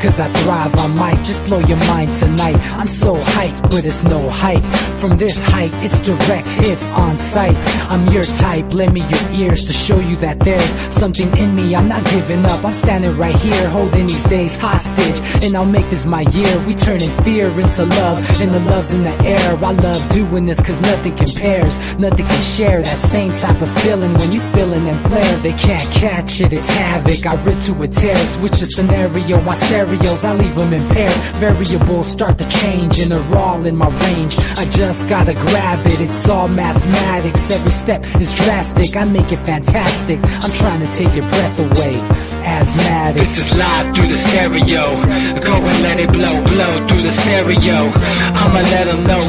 cause I thrive. I might just blow your mind tonight. I'm so hyped, but it's no hype. From this height, it's direct hits on sight. I'm your type, lend me your ears to show you that there's something in me. I'm not giving up, I'm standing right here, holding these days hostage. And I'll make this my year. We turning fear into love, and the love's in the air. I love doing this cause nothing compares. Nothing can share that same type of feeling when you feeling them flares. They can't catch it, it's havoc. I rip to a tear, switch a scenario on stereos, I leave them impaired. Variables start to change and they're all in my range. I just gotta grab it, it's all mathematics. Every step is drastic, I make it fantastic. I'm trying to take your breath away, asthmatic. This is live through the stereo. Go and let it blow, blow through the stereo. I'ma let them know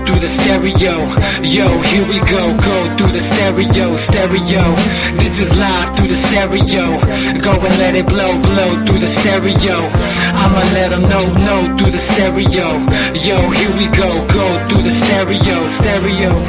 through the stereo. Yo, here we go through the stereo, stereo. This is live through the stereo. Go and let it blow, blow through the stereo. I'ma let them know through the stereo. Yo, here we go through the stereo, stereo.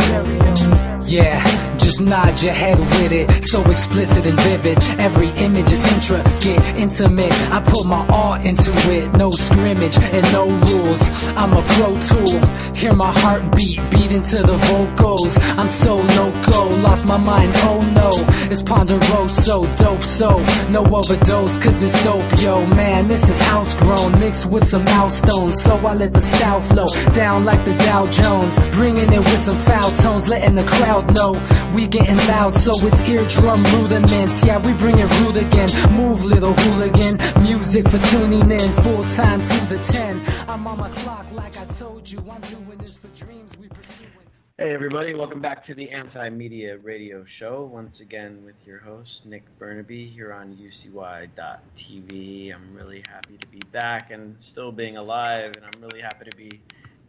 Yeah, just nod your head with it, so explicit and vivid. Every image is intricate, intimate. I put my all into it, no scrimmage and no rules. I'm a pro tool, hear my heartbeat, beat into the vocals. I'm so loco, lost my mind, oh no. It's ponderoso, dope, so no overdose, cause it's dope, yo. Man, this is house grown, mixed with some milestones. So I let the style flow down like the Dow Jones, bringing it with some foul tones, letting the crowd know we getting loud, so it's eardrum rudiments. Yeah, we bring it rude again. Move, little hooligan. Music for tuning in, full time to the 10. I'm on my clock like I told you. I'm doing this for dreams we pursuing. Hey everybody, welcome back to the Anti-Media Radio Show. Once again with your host, Nick Bernabe, here on UCY.TV. I'm really happy to be back and still being alive, and I'm really happy to be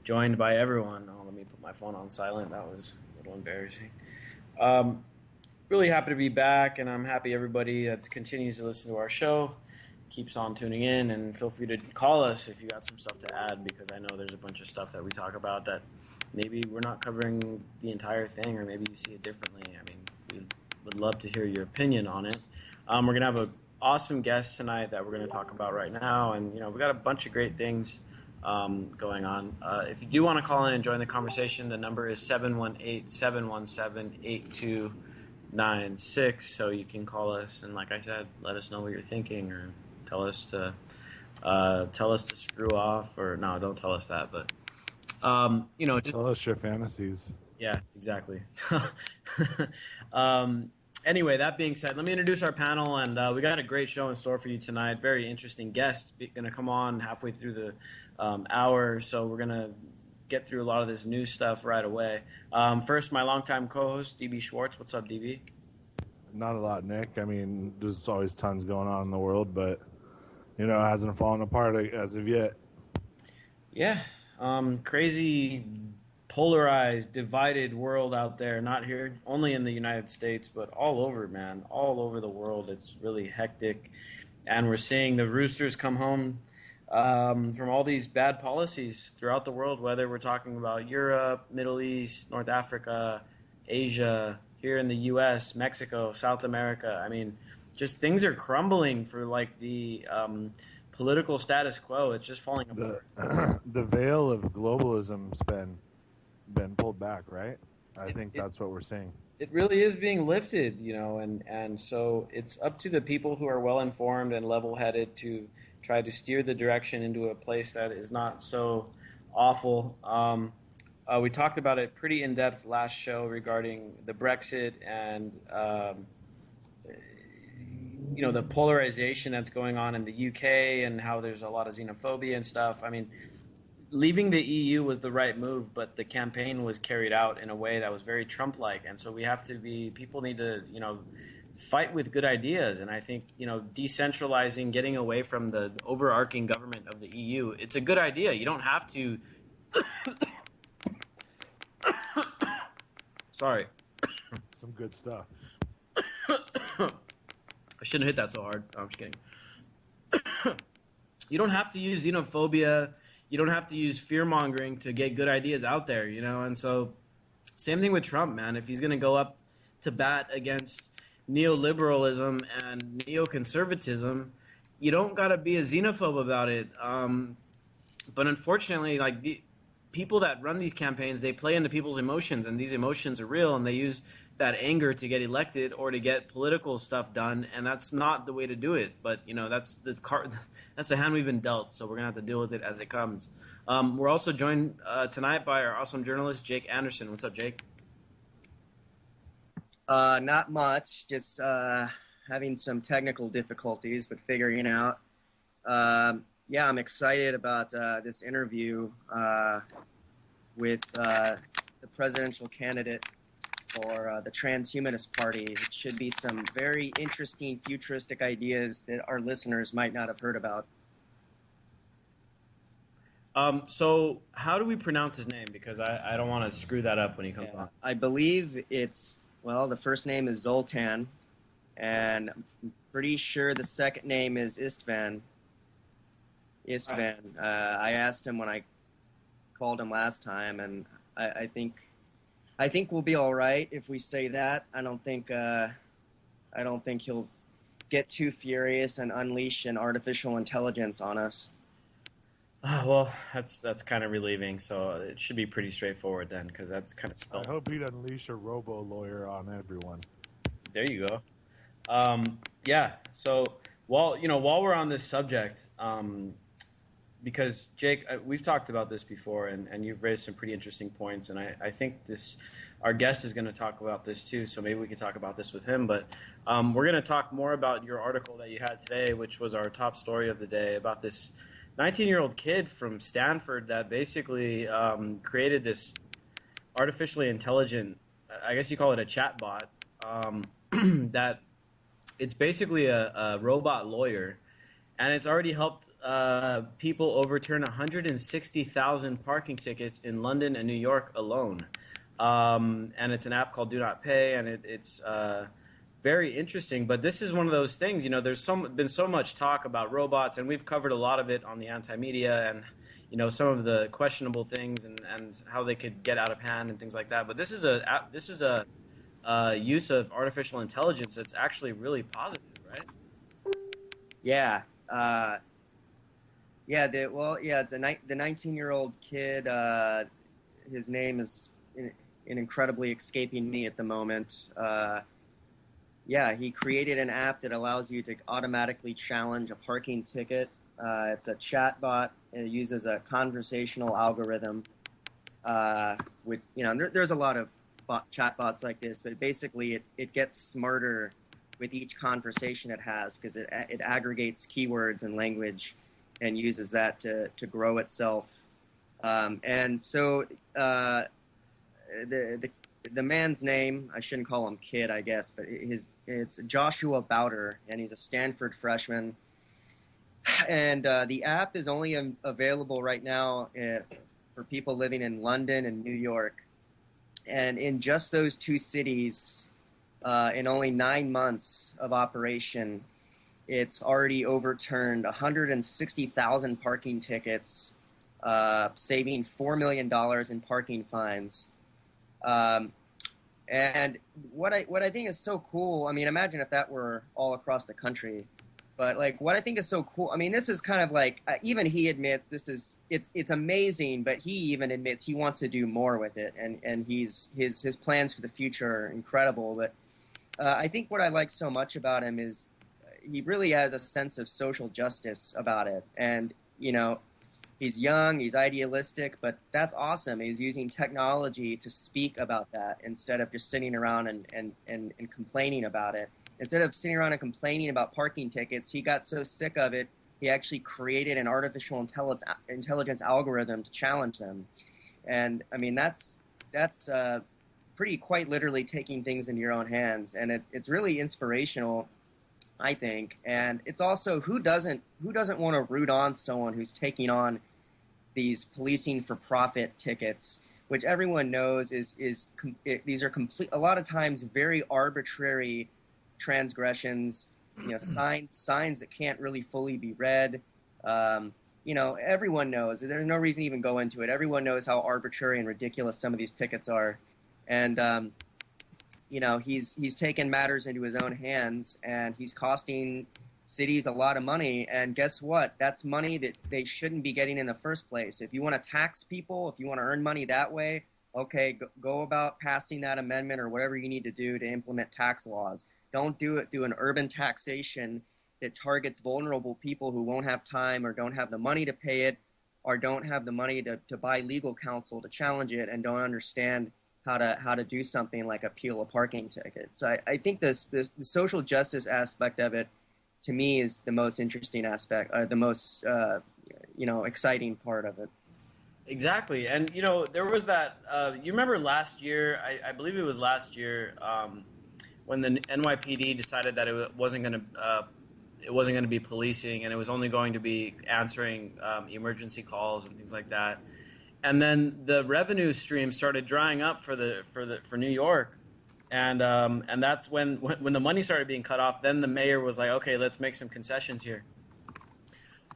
joined by everyone. Oh, let me put my phone on silent. That was a little embarrassing. Really happy to be back, and I'm happy everybody that continues to listen to our show keeps on tuning in, and feel free to call us if you got some stuff to add, because I know there's a bunch of stuff that we talk about that maybe we're not covering the entire thing, or maybe you see it differently. I mean, we would love to hear your opinion on it. We're going to have an awesome guest tonight that we're going to talk about right now, and we got a bunch of great things going on. If you do want to call in and join the conversation, the number is 718-717-8296, so you can call us and, like I said, let us know what you're thinking, or tell us to screw off, or no, don't tell us that, but just tell us your fantasies. Yeah, exactly. Anyway, that being said, let me introduce our panel, and we got a great show in store for you tonight. Very interesting guest going to come on halfway through the hour, so we're going to get through a lot of this new stuff right away. First, my longtime co-host, DB Schwartz. What's up, DB? Not a lot, Nick. I mean, there's always tons going on in the world, but, it hasn't fallen apart as of yet. Yeah, crazy, polarized, divided world out there, not here only in the United States, but all over, man, all over the world. It's really hectic, and we're seeing the roosters come home from all these bad policies throughout the world, whether we're talking about Europe, Middle East, North Africa, Asia, here in the U.S., Mexico, South America. I mean, just things are crumbling for like the political status quo. It's just falling apart. The veil of globalism's been pulled back, right? I think that's what we're seeing. It really is being lifted, and so it's up to the people who are well informed and level-headed to try to steer the direction into a place that is not so awful. We talked about it pretty in depth last show regarding the Brexit and the polarization that's going on in the UK, and how there's a lot of xenophobia and stuff. I mean, leaving the EU was the right move, but the campaign was carried out in a way that was very Trump-like, and so people need to, fight with good ideas. And I think, decentralizing, getting away from the overarching government of the EU, it's a good idea. You don't have to. Sorry. Some good stuff. I shouldn't hit that so hard. Oh, I'm just kidding. You don't have to use xenophobia. You don't have to use fear-mongering to get good ideas out there, And so, same thing with Trump, man. If he's going to go up to bat against neoliberalism and neoconservatism, you don't got to be a xenophobe about it. But unfortunately, like the people that run these campaigns, they play into people's emotions, and these emotions are real, and they use that anger to get elected or to get political stuff done, and that's not the way to do it. But that's the card, that's the hand we've been dealt. So we're gonna have to deal with it as it comes. We're also joined tonight by our awesome journalist Jake Anderson. What's up, Jake? Not much, just having some technical difficulties, but figuring it out. Yeah, I'm excited about this interview with the presidential candidate for the Transhumanist Party. It should be some very interesting futuristic ideas that our listeners might not have heard about. So how do we pronounce his name? Because I don't want to screw that up when he comes on. I believe it's, well, the first name is Zoltan, and I'm pretty sure the second name is Istvan. I asked him when I called him last time, and I think we'll be all right if we say that. I don't think he'll get too furious and unleash an artificial intelligence on us. Well, that's kind of relieving. So it should be pretty straightforward then, because that's kind of spelled. I hope he'd unleash a robo-lawyer on everyone. There you go. Yeah. So while we're on this subject, because Jake, we've talked about this before, and you've raised some pretty interesting points, and I think our guest is going to talk about this too. So maybe we could talk about this with him. But we're going to talk more about your article that you had today, which was our top story of the day, about this 19-year-old kid from Stanford that basically created this artificially intelligent, I guess you call it a chatbot, that it's basically a robot lawyer, and it's already helped people overturn 160,000 parking tickets in London and New York alone. And it's an app called Do Not Pay, and it's very interesting. But this is one of those things, there's been so much talk about robots, and we've covered a lot of it on the anti-media and, some of the questionable things and how they could get out of hand and things like that. But this is a use of artificial intelligence that's actually really positive, right? Yeah. The 19-year-old kid, his name is incredibly escaping me at the moment. He created an app that allows you to automatically challenge a parking ticket. It's a chatbot, and it uses a conversational algorithm. There's a lot of chatbots like this, but basically it gets smarter with each conversation it has, because it aggregates keywords and language and uses that to grow itself. And so the man's name, I shouldn't call him kid, I guess, but it's Joshua Bowder, and he's a Stanford freshman. And the app is only available right now for people living in London and New York. And in just those two cities, in only 9 months of operation, it's already overturned 160,000 parking tickets, saving $4 million in parking fines. And what I think is so cool, I mean, imagine if that were all across the country. But like, what I think is so cool, I mean, this is kind of like, even he admits it's amazing, but he even admits he wants to do more with it, and his plans for the future are incredible. But I think what I like so much about him is he really has a sense of social justice about it. And, he's young, he's idealistic, but that's awesome. He's using technology to speak about that instead of just sitting around and complaining about it. Instead of sitting around and complaining about parking tickets, he got so sick of it, he actually created an artificial intelligence algorithm to challenge them. And, I mean, that's pretty quite literally taking things into your own hands. And it's really inspirational, I think. And it's also, who doesn't want to root on someone who's taking on these policing for profit tickets, which everyone knows these are a lot of times very arbitrary transgressions, signs that can't really fully be read. Everyone knows. There's no reason to even go into it. Everyone knows how arbitrary and ridiculous some of these tickets are. And, he's taken matters into his own hands, and he's costing cities a lot of money, and guess what? That's money that they shouldn't be getting in the first place. If you want to tax people, if you want to earn money that way, okay, go about passing that amendment or whatever you need to do to implement tax laws. Don't do it through an urban taxation that targets vulnerable people who won't have time or don't have the money to pay it or don't have the money to buy legal counsel to challenge it and don't understand how to do something like appeal a parking ticket. So I think the social justice aspect of it, to me, is the most interesting aspect, the most exciting part of it. Exactly. And, there was that, you remember last year, I believe it was last year, when the NYPD decided that it wasn't going to be policing and it was only going to be answering emergency calls and things like that. And then the revenue stream started drying up for New York. And that's when the money started being cut off. Then the mayor was like, okay, let's make some concessions here.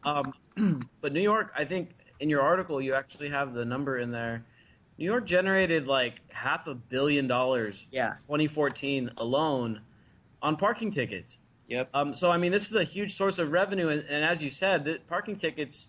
But New York, I think in your article, you actually have the number in there. New York generated like $500 million in 2014 alone on parking tickets. Yep. So, I mean, this is a huge source of revenue. And as you said, the parking tickets,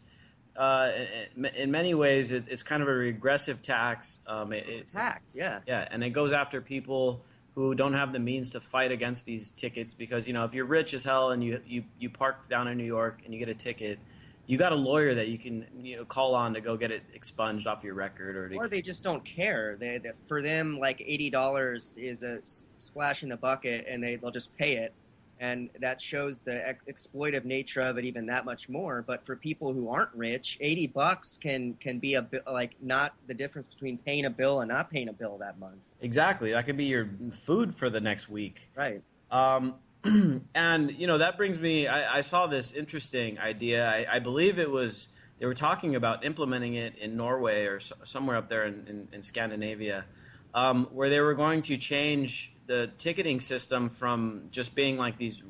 in many ways, it's kind of a regressive tax. It's a tax, yeah. Yeah, and it goes after people who don't have the means to fight against these tickets because, if you're rich as hell and you park down in New York and you get a ticket, you got a lawyer that you can call on to go get it expunged off your record. Or they just don't care. For them, like $80 is a splash in the bucket and they'll just pay it. And that shows the exploitive nature of it even that much more. But for people who aren't rich, $80 can be a bit like not the difference between paying a bill and not paying a bill that month. Exactly. That could be your food for the next week. Right. And, that brings me, I saw this interesting idea. I believe they were talking about implementing it in Norway or somewhere up there in Scandinavia, where they were going to change the ticketing system from just being like these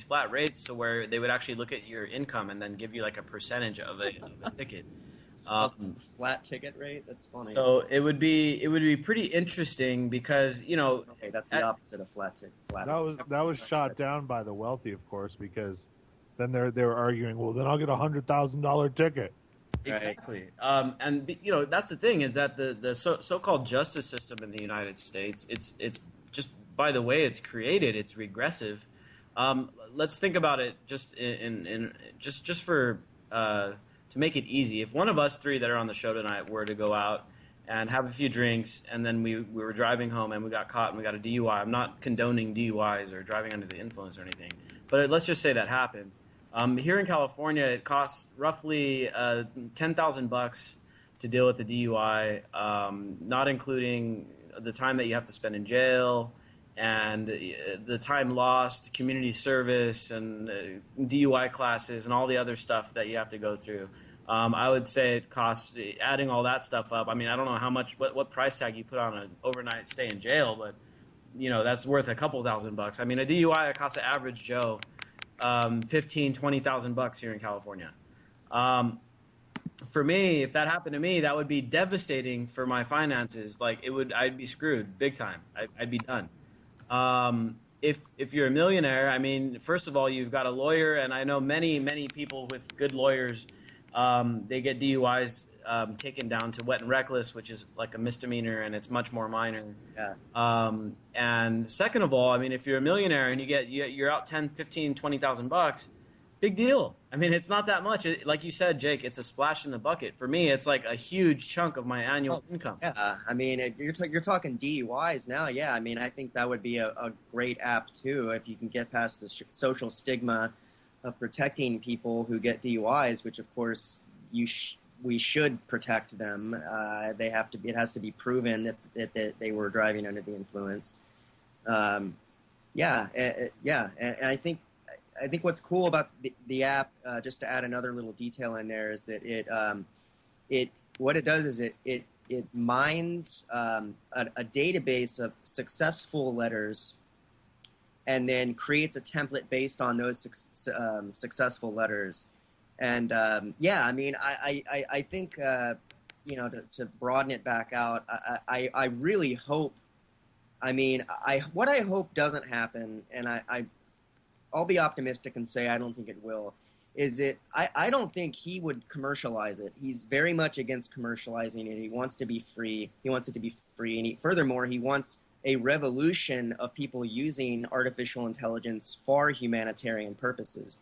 flat rates, to where they would actually look at your income and then give you like a percentage of a ticket. Flat ticket rate? That's funny. So it would be pretty interesting because okay, that's the opposite of flat ticket. That was shot down by the wealthy, of course, because then they were arguing, well, then I'll get $100,000 ticket. Exactly. And that's the thing, is that the so-called justice system in the United States, it's just by the way it's created, it's regressive. Let's think about it just just for to make it easy. If one of us three that are on the show tonight were to go out and have a few drinks, and then we were driving home and we got caught and we got a DUI. I'm not condoning DUIs or driving under the influence or anything, but let's just say that happened. Here in California, it costs roughly $10,000 to deal with the DUI, not including the time that you have to spend in jail and the time lost, community service, and DUI classes, and all the other stuff that you have to go through. I would say it costs, adding all that stuff up. I mean, I don't know how much, what price tag you put on an overnight stay in jail, but that's worth a couple $1,000. I mean, a DUI that costs the average Joe $15,000-$20,000 here in California. For me, if that happened to me, that would be devastating for my finances. I'd be screwed big time. I'd be done. If you're a millionaire, I mean, first of all, you've got a lawyer, and I know many people with good lawyers. They get DUIs taken down to wet and reckless, which is like a misdemeanor, and it's much more minor. Yeah. And second of all, I mean, if you're a millionaire and you're out $10,000, $15,000, $20,000, big deal. I mean, it's not that much. Like you said, Jake, it's a splash in the bucket. For me, it's like a huge chunk of my annual income. Yeah, I mean, you're talking DUIs now. Yeah, I mean, I think that would be a great app too, if you can get past the social stigma of protecting people who get DUIs, which of course we should protect them. It has to be proven that they were driving under the influence. And I think what's cool about the app, just to add another little detail in there, is that what it does is it mines a database of successful letters, and then creates a template based on those successful letters. And I mean, I think to broaden it back out, I really hope. I mean, what I hope doesn't happen, and I'll be optimistic and say I don't think it will. I don't think he would commercialize it. He's very much against commercializing it. He wants to be free. He wants it to be free. And furthermore, he wants a revolution of people using artificial intelligence for humanitarian purposes.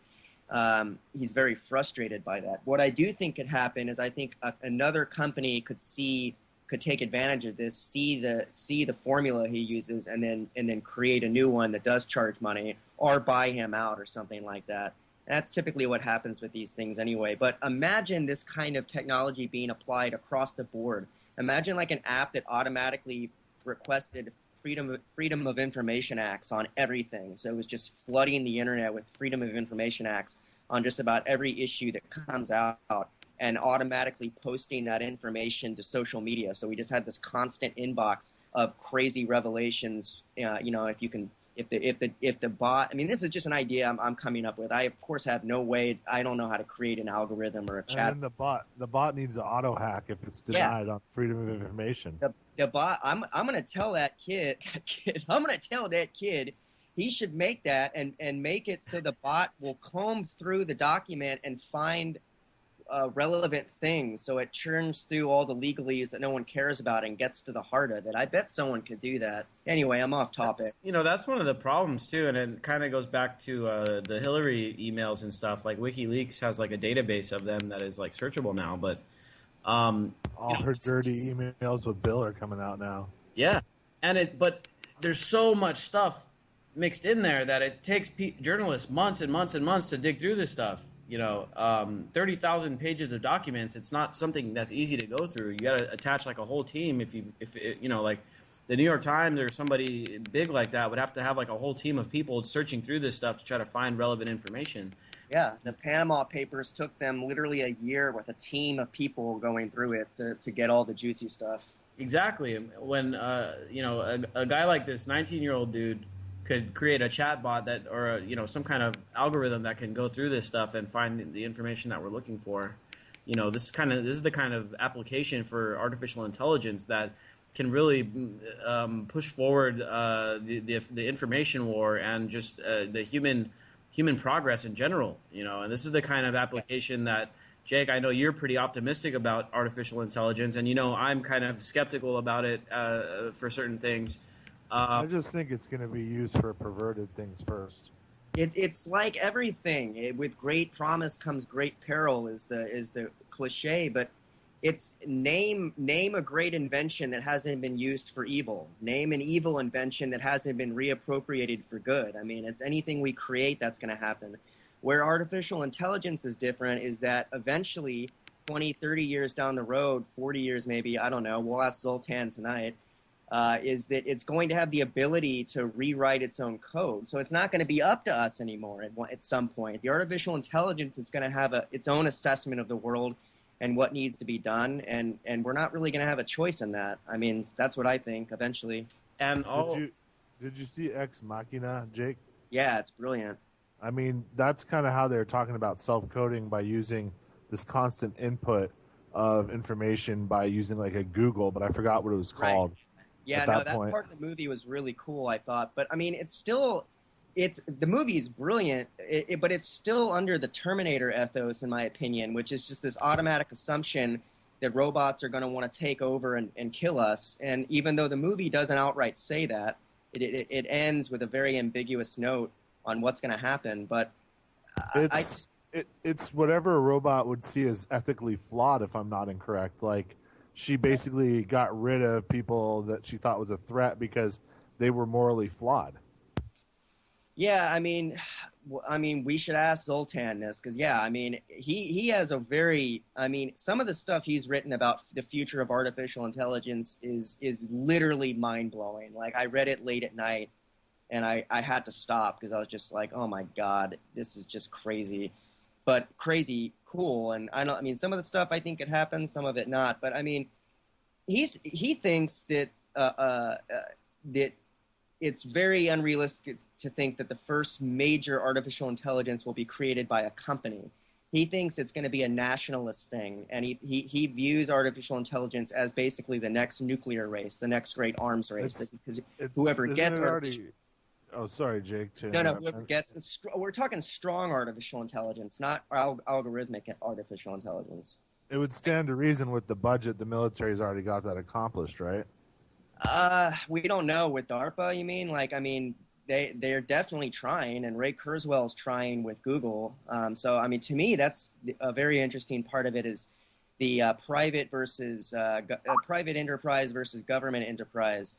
He's very frustrated by that. What I do think could happen is I think another company could take advantage of this, see the formula he uses, and then create a new one that does charge money or buy him out or something like that. That's typically what happens with these things anyway. But imagine this kind of technology being applied across the board. Imagine like an app that automatically requested Freedom of Information Acts on everything. So it was just flooding the internet with Freedom of Information Acts on just about every issue that comes out and automatically posting that information to social media. So we just had this constant inbox of crazy revelations. If the bot, I mean, this is just an idea I'm coming up with. I of course have no way. I don't know how to create an algorithm or a chat. And the bot needs to auto hack if it's denied on freedom of information. The bot. I'm going to tell that kid. I'm going to tell that kid. He should make that and make it so the bot will comb through the document and find relevant things, so it churns through all the legalese that no one cares about and gets to the heart of it. I bet someone could do that. Anyway, I'm off topic. That's one of the problems too, and it kind of goes back to the Hillary emails and stuff. Like WikiLeaks has like a database of them that is like searchable now, but all her dirty emails with Bill are coming out now. Yeah, but there's so much stuff mixed in there that it takes journalists months and months and months to dig through this stuff. 30,000 pages of documents. It's not something that's easy to go through. You got to attach like a whole team. If like the New York Times or somebody big like that would have to have like a whole team of people searching through this stuff to try to find relevant information. Yeah, the Panama Papers took them literally a year with a team of people going through it to get all the juicy stuff. Exactly. When a guy like this 19-year-old dude could create a chatbot that, or some kind of algorithm that can go through this stuff and find the information that we're looking for. This is the kind of application for artificial intelligence that can really push forward the information war and just the human progress in general. And this is the kind of application that, Jake, I know you're pretty optimistic about artificial intelligence, and I'm kind of skeptical about it for certain things. I just think it's going to be used for perverted things first. It's like everything. With great promise comes great peril is the cliche, but it's name a great invention that hasn't been used for evil. Name an evil invention that hasn't been reappropriated for good. I mean, it's anything we create that's going to happen. Where artificial intelligence is different is that eventually 20, 30 years down the road, 40 years maybe, I don't know, we'll ask Zoltan tonight, is that it's going to have the ability to rewrite its own code. So it's not going to be up to us anymore at some point. The artificial intelligence is going to have its own assessment of the world and what needs to be done, and we're not really going to have a choice in that. I mean, that's what I think eventually. And Did you see Ex Machina, Jake? Yeah, it's brilliant. I mean, that's kind of how they're talking about self-coding by using this constant input of information by using like a Google, but I forgot what it was called. Right. Yeah, that part of the movie was really cool, I thought. But I mean, the movie is brilliant, but it's still under the Terminator ethos, in my opinion, which is just this automatic assumption that robots are going to want to take over and kill us. And even though the movie doesn't outright say that, it ends with a very ambiguous note on what's going to happen. But it's whatever a robot would see as ethically flawed, if I'm not incorrect. Like, she basically got rid of people that she thought was a threat because they were morally flawed. Yeah, I mean, we should ask Zoltan this because, yeah, I mean, he has a very, I mean, some of the stuff he's written about the future of artificial intelligence is literally mind-blowing. Like, I read it late at night, and I had to stop because I was just like, oh, my God, this is just crazy. But crazy cool, and I mean, some of the stuff I think could happen, some of it not. But, I mean, he thinks that that it's very unrealistic to think that the first major artificial intelligence will be created by a company. He thinks it's going to be a nationalist thing, and he views artificial intelligence as basically the next nuclear race, the next great arms race. Because whoever gets Oh, sorry, Jake. To No, no, interrupt. we're talking strong artificial intelligence, not algorithmic artificial intelligence. It would stand to reason with the budget the military's already got that accomplished, right? We don't know with DARPA. You mean like I mean they're definitely trying, and Ray Kurzweil's trying with Google. So I mean, to me, that's a very interesting part of it is the private versus private enterprise versus government enterprise,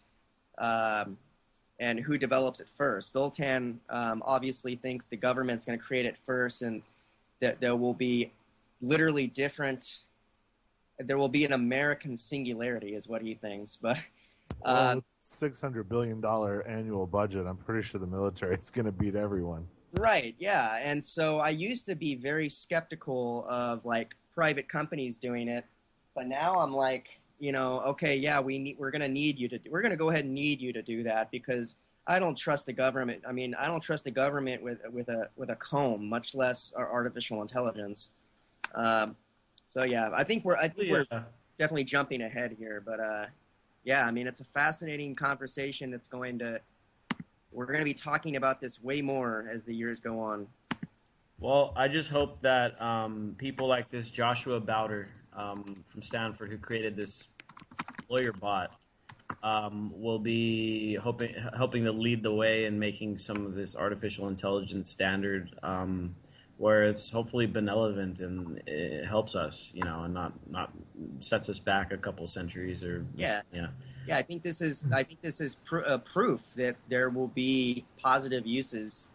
and who develops it first. Zoltan obviously thinks the government's going to create it first, and that there will be literally different. There will be an American singularity, is what he thinks, but. Well, with $600 billion annual budget, I'm pretty sure the military is going to beat everyone. Right, yeah. And so I used to be very skeptical of like private companies doing it, but now I'm like, you know, okay, yeah, we're going to go ahead and need you to do that because I don't trust the government. I mean, I don't trust the government with a comb, much less our artificial intelligence. So yeah, I think we're definitely jumping ahead here, but yeah, I mean, it's a fascinating conversation we're going to be talking about this way more as the years go on. Well, I just hope that people like this Joshua Bowder from Stanford, who created this lawyer bot, will be helping to lead the way in making some of this artificial intelligence standard, where it's hopefully benevolent and it helps us, you know, and not sets us back a couple centuries or yeah. I think this is proof that there will be positive uses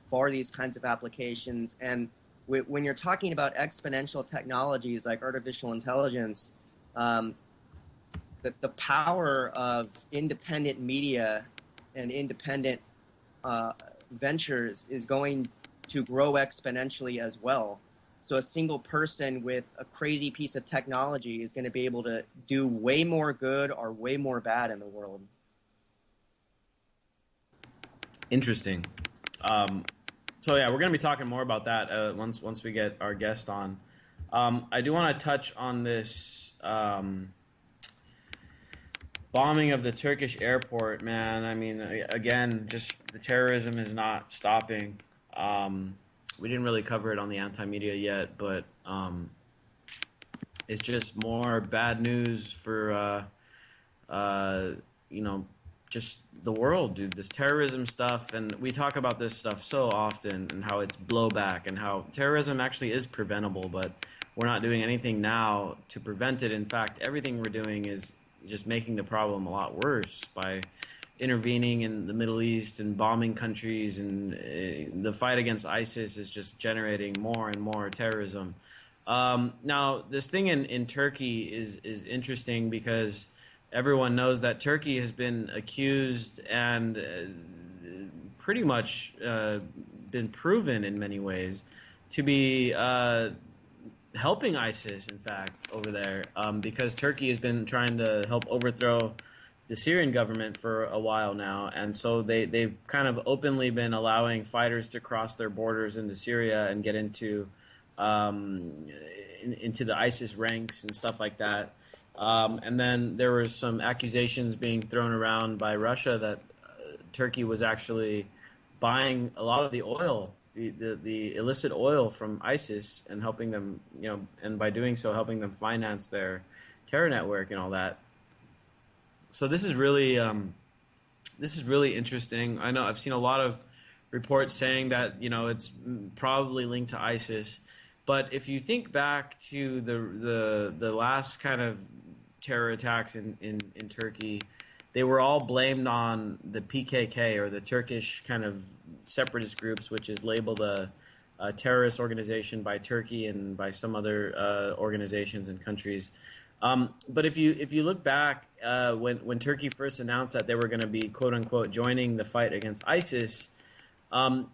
for these kinds of applications. And when you're talking about exponential technologies like artificial intelligence, the power of independent media and independent ventures is going to grow exponentially as well. So a single person with a crazy piece of technology is going to be able to do way more good or way more bad in the world. Interesting. So yeah, we're going to be talking more about that once we get our guest on. I do want to touch on this bombing of the Turkish airport, man. I mean, again, just the terrorism is not stopping. We didn't really cover it on the anti-media yet, but it's just more bad news for, you know, just the world, dude. This terrorism stuff, and we talk about this stuff so often and how it's blowback and how terrorism actually is preventable, but we're not doing anything now to prevent it. In fact, everything we're doing is just making the problem a lot worse by intervening in the Middle East and bombing countries, and the fight against ISIS is just generating more and more terrorism. Now, this thing in Turkey is interesting because everyone knows that Turkey has been accused and pretty much been proven in many ways to be helping ISIS, in fact, over there, because Turkey has been trying to help overthrow the Syrian government for a while now, and so they've kind of openly been allowing fighters to cross their borders into Syria and get into the ISIS ranks and stuff like that. And then there were some accusations being thrown around by Russia that Turkey was actually buying a lot of the oil, the illicit oil from ISIS, and helping them, you know, and by doing so, helping them finance their terror network and all that. So this is really interesting. I know I've seen a lot of reports saying that, you know, it's probably linked to ISIS, but if you think back to the last kind of terror attacks in Turkey, they were all blamed on the PKK, or the Turkish kind of separatist groups, which is labeled a terrorist organization by Turkey and by some other organizations and countries. But if you look back, when Turkey first announced that they were going to be, quote unquote, joining the fight against ISIS,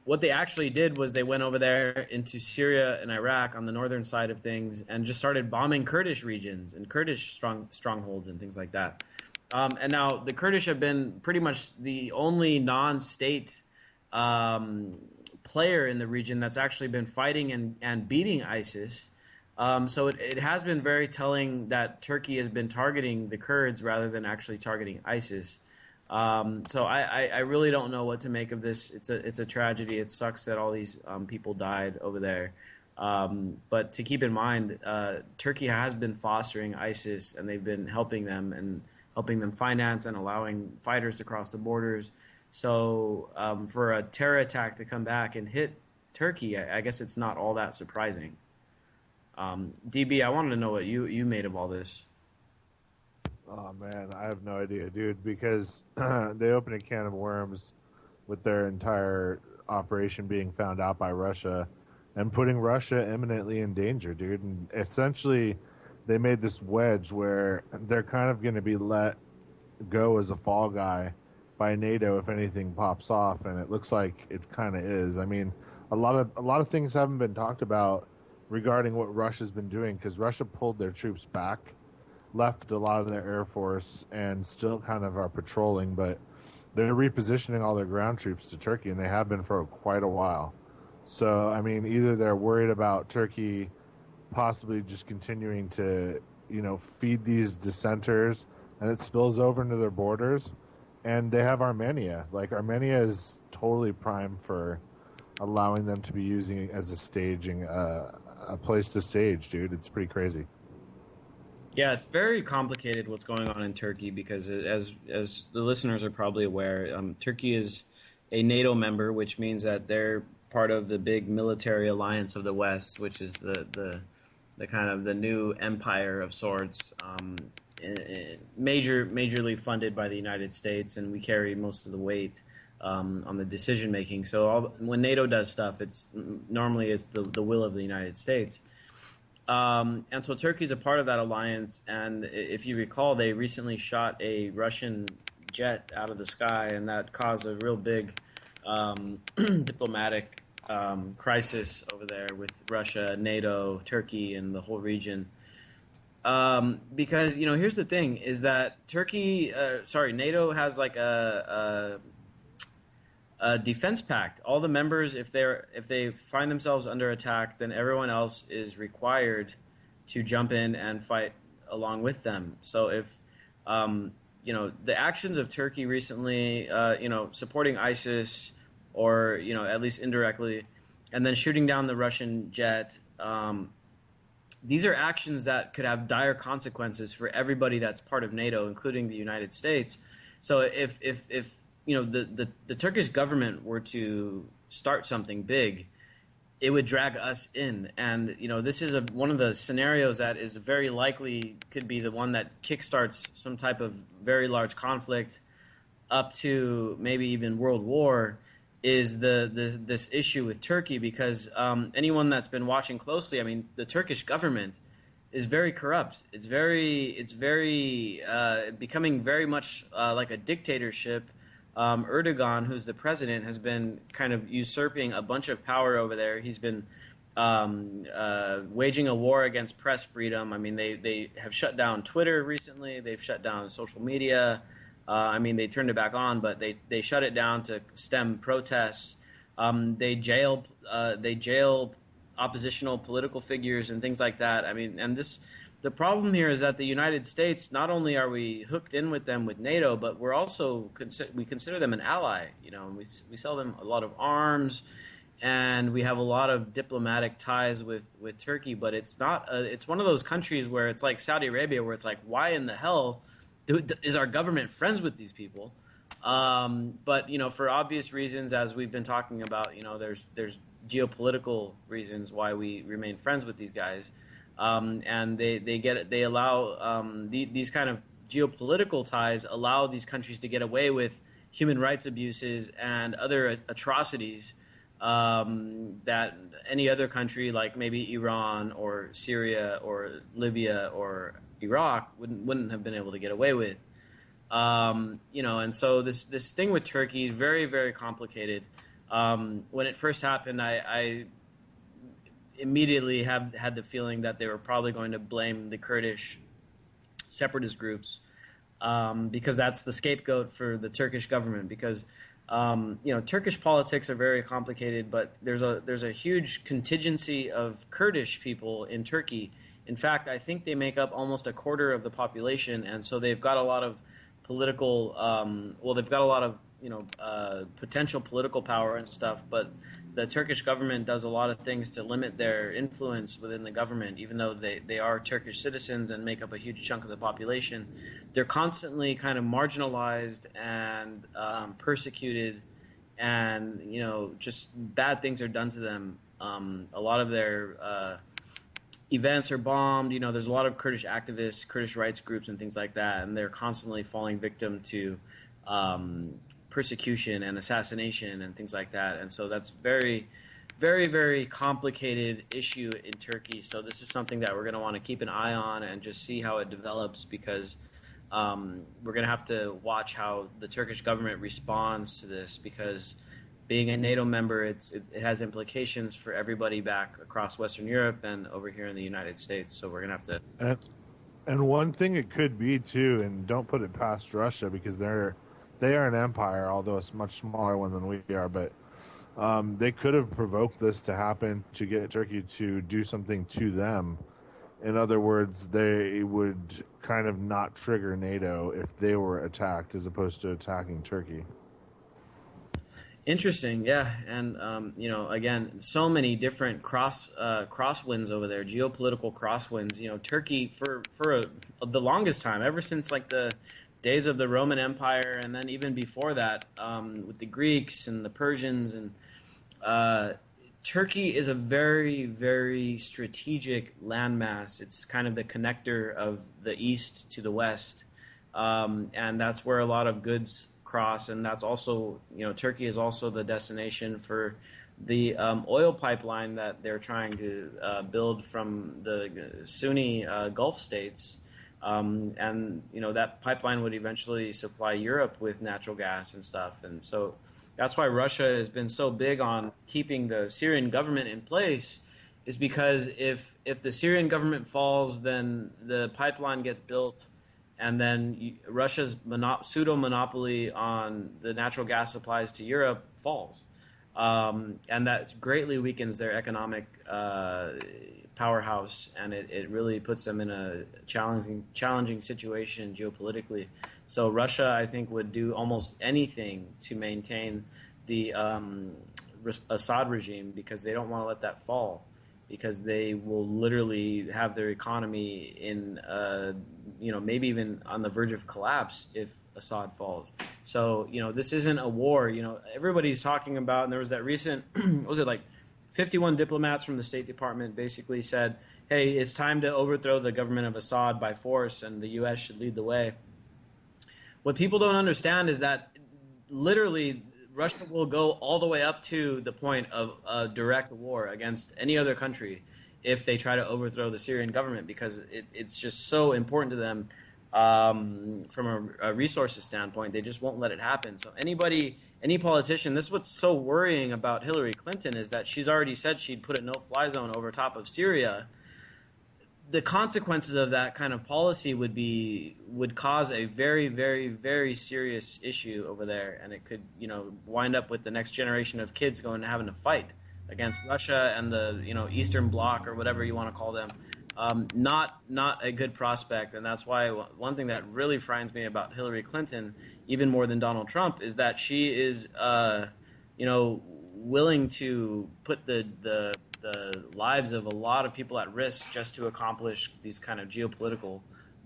what they actually did was they went over there into Syria and Iraq on the northern side of things and just started bombing Kurdish regions and Kurdish strongholds and things like that. And now the Kurdish have been pretty much the only non-state player in the region that's actually been fighting and beating ISIS. So it has been very telling that Turkey has been targeting the Kurds rather than actually targeting ISIS. So I really don't know what to make of this. It's a tragedy. It sucks that all these people died over there. But to keep in mind, Turkey has been fostering ISIS, and they've been helping them and helping them finance and allowing fighters to cross the borders. So for a terror attack to come back and hit Turkey, I guess it's not all that surprising. DB, I wanted to know what you made of all this. Oh man, I have no idea, dude, because they opened a can of worms with their entire operation being found out by Russia and putting Russia imminently in danger, dude. And essentially, they made this wedge where they're kind of going to be let go as a fall guy by NATO if anything pops off, and it looks like it kind of is. I mean, a lot of things haven't been talked about regarding what Russia's been doing, because Russia pulled their troops back, left a lot of their air force, and still kind of are patrolling, but they're repositioning all their ground troops to Turkey, and they have been for quite a while. So, I mean, either they're worried about Turkey possibly just continuing to, feed these dissenters, and it spills over into their borders, and they have Armenia. Like, Armenia is totally prime for allowing them to be using it as a place to stage, dude. It's pretty crazy. Yeah, it's very complicated what's going on in Turkey because, as the listeners are probably aware, Turkey is a NATO member, which means that they're part of the big military alliance of the West, which is the kind of the new empire of sorts, majorly funded by the United States, and we carry most of the weight on the decision making. So when NATO does stuff, it's normally the will of the United States. And so Turkey's a part of that alliance, and if you recall, they recently shot a Russian jet out of the sky, and that caused a real big diplomatic crisis over there with Russia, NATO, Turkey, and the whole region. Because, here's the thing, is that NATO has like a defense pact. All the members, if they find themselves under attack, then everyone else is required to jump in and fight along with them. So if the actions of Turkey recently, supporting ISIS, or at least indirectly, and then shooting down the Russian jet, these are actions that could have dire consequences for everybody that's part of NATO, including the United States. So if the Turkish government were to start something big, it would drag us in. And, this is one of the scenarios that is very likely could be the one that kickstarts some type of very large conflict up to maybe even world war, is this issue with Turkey. Because anyone that's been watching closely, I mean, the Turkish government is very corrupt. It's very becoming very much like a dictatorship. Erdogan, who's the president, has been kind of usurping a bunch of power over there. He's been waging a war against press freedom. I mean, they have shut down Twitter recently. They've shut down social media. They turned it back on, but they shut it down to stem protests. They jail oppositional political figures and things like that. I mean, and the problem here is that the United States, not only are we hooked in with them with NATO, but we're also we consider them an ally. We sell them a lot of arms, and we have a lot of diplomatic ties with Turkey. But it's not. It's one of those countries where it's like Saudi Arabia, where it's like, why in the hell is our government friends with these people? But for obvious reasons, as we've been talking about, there's geopolitical reasons why we remain friends with these guys. And they allow these kind of geopolitical ties allow these countries to get away with human rights abuses and other atrocities that any other country, like maybe Iran or Syria or Libya or Iraq, wouldn't have been able to get away with. And so this thing with Turkey is very, very complicated. When it first happened, I immediately had the feeling that they were probably going to blame the Kurdish separatist groups, because that's the scapegoat for the Turkish government. Because Turkish politics are very complicated, but there's a huge contingency of Kurdish people in Turkey. In fact, I think they make up almost a quarter of the population, and so they've got a lot of political. Well, they've got a lot of potential political power and stuff, but the Turkish government does a lot of things to limit their influence within the government, even though they are Turkish citizens and make up a huge chunk of the population. They're constantly kind of marginalized and persecuted, and just bad things are done to them. A lot of their events are bombed. There's a lot of Kurdish activists, Kurdish rights groups, and things like that, and they're constantly falling victim to persecution and assassination and things like that. And so that's very, very, very complicated issue in Turkey. So this is something that we're going to want to keep an eye on and just see how it develops, because we're going to have to watch how the Turkish government responds to this, because being a NATO member, it has implications for everybody back across Western Europe and over here in the United States. So we're going to have to... And one thing it could be, too, and don't put it past Russia, because they are an empire, although it's a much smaller one than we are, but they could have provoked this to happen to get Turkey to do something to them. In other words, they would kind of not trigger NATO if they were attacked, as opposed to attacking Turkey. Interesting, yeah, and again, so many different crosswinds over there, geopolitical crosswinds. Turkey for the longest time, ever since like the days of the Roman Empire, and then even before that, with the Greeks and the Persians, and Turkey is a very, very strategic landmass. It's kind of the connector of the east to the west, and that's where a lot of goods cross. And that's also, Turkey is also the destination for the oil pipeline that they're trying to build from the Sunni Gulf states. And that pipeline would eventually supply Europe with natural gas and stuff. And so that's why Russia has been so big on keeping the Syrian government in place, is because if the Syrian government falls, then the pipeline gets built, and then Russia's pseudo-monopoly on the natural gas supplies to Europe falls. And that greatly weakens their economic powerhouse, and it really puts them in a challenging situation geopolitically. So Russia, I think, would do almost anything to maintain the Assad regime, because they don't want to let that fall, because they will literally have their economy in, maybe even on the verge of collapse if Assad falls. So, this isn't a war. Everybody's talking about, and there was that recent, what was it, like 51 diplomats from the State Department basically said, hey, it's time to overthrow the government of Assad by force, and the U.S. should lead the way. What people don't understand is that literally Russia will go all the way up to the point of a direct war against any other country if they try to overthrow the Syrian government, because it's just so important to them from a resources standpoint. They just won't let it happen. So any politician, this is what's so worrying about Hillary Clinton, is that she's already said she'd put a no-fly zone over top of Syria. The consequences of that kind of policy would cause a very, very, very serious issue over there, and it could, wind up with the next generation of kids going and having to fight against Russia and the, Eastern Bloc, or whatever you want to call them. Not a good prospect, and that's why one thing that really frightens me about Hillary Clinton, even more than Donald Trump, is that she is, willing to put the lives of a lot of people at risk just to accomplish these kind of geopolitical